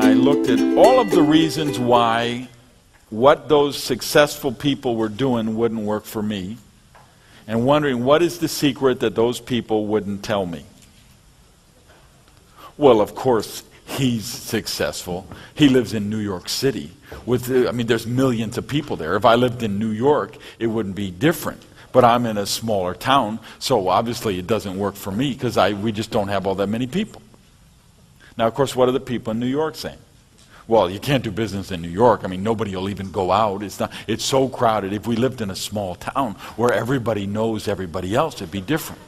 I looked at all of the reasons why what those successful people were doing wouldn't work for me, and wondering what is the secret that those people wouldn't tell me. Well, of course, he's successful. He lives in New York City. There's millions of people there. If I lived in New York, it wouldn't be different. But I'm in a smaller town, so obviously it doesn't work for me because we just don't have all that many people. Now, of course, what are the people in New York saying? Well, you can't do business in New York. Nobody will even go out. It's so crowded. If we lived in a small town where everybody knows everybody else, it'd be different.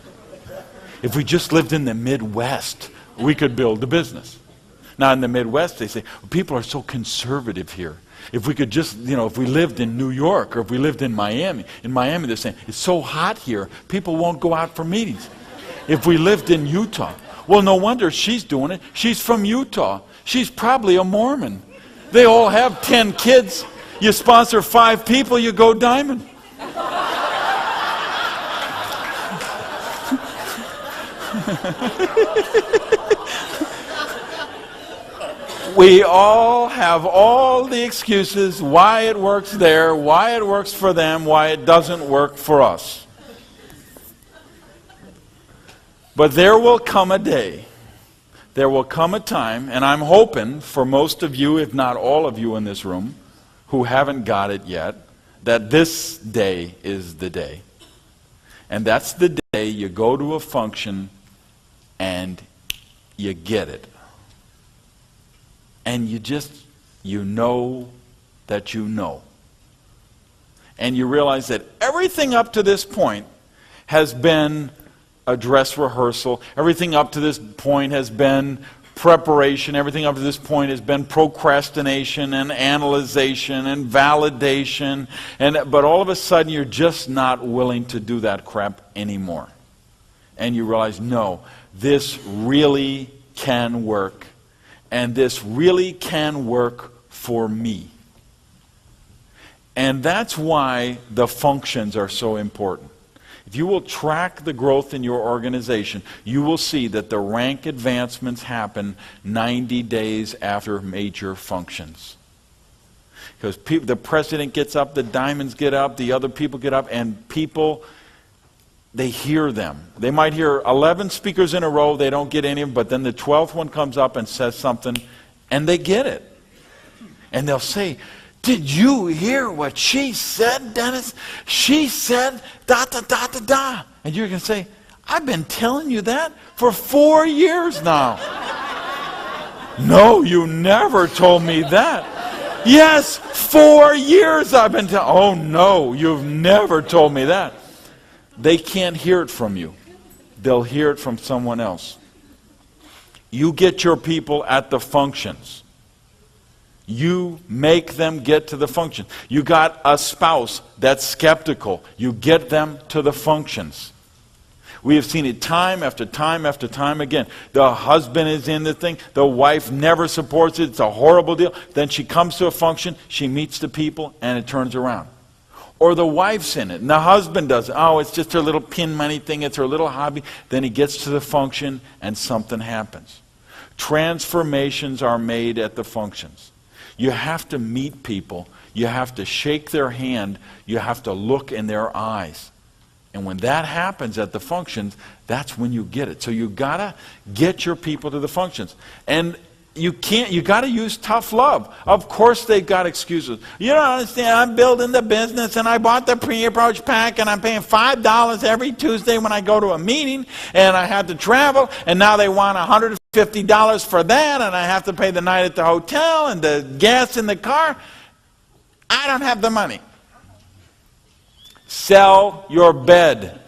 If we just lived in the Midwest, we could build a business. Now, in the Midwest, they say, people are so conservative here. If we could just, if we lived in New York or if we lived in Miami, they're saying, it's so hot here, people won't go out for meetings. If we lived in Utah, well, no wonder she's doing it. She's from Utah. She's probably a Mormon. They all have 10 kids. You sponsor 5 people, you go diamond. We all have all the excuses why it works there, why it works for them, why it doesn't work for us. But there will come a day, there will come a time, and I'm hoping for most of you, if not all of you in this room, who haven't got it yet, that this day is the day. And that's the day you go to a function and you get it. And you know that you know. And you realize that everything up to this point has been a dress rehearsal. Everything up to this point has been preparation. Everything up to this point has been procrastination and analyzation and validation. But all of a sudden you're just not willing to do that crap anymore. And you realize, no, this really can work. And this really can work for me. And that's why the functions are so important. If you will track the growth in your organization, you will see that the rank advancements happen 90 days after major functions. Because the president gets up, the diamonds get up, the other people get up, and people, they hear them. They might hear 11 speakers in a row, they don't get any of them, but then the 12th one comes up and says something, and they get it. And they'll say, did you hear what she said, Dennis? She said da da da da da. And you're going to say, I've been telling you that for 4 years now. No, you never told me that. Yes, 4 years I've been telling. Oh no, you've never told me that. They can't hear it from you. They'll hear it from someone else. You get your people at the functions. You make them get to the function. You got a spouse that's skeptical. You get them to the functions. We have seen it time after time after time again. The husband is in the thing. The wife never supports it. It's a horrible deal. Then she comes to a function. She meets the people and it turns around. Or the wife's in it and the husband does it. Oh, it's just her little pin money thing. It's her little hobby. Then he gets to the function and something happens. Transformations are made at the functions. You have to meet people. You have to shake their hand. You have to look in their eyes. And when that happens at the functions, that's when you get it. So you got to get your people to the functions. And you got to use tough love. Of course they've got excuses. You don't understand, I'm building the business and I bought the pre-approach pack and I'm paying $5 every Tuesday when I go to a meeting and I had to travel and now they want $150 for that and I have to pay the night at the hotel and the gas in the car. I don't have the money. Sell your bed.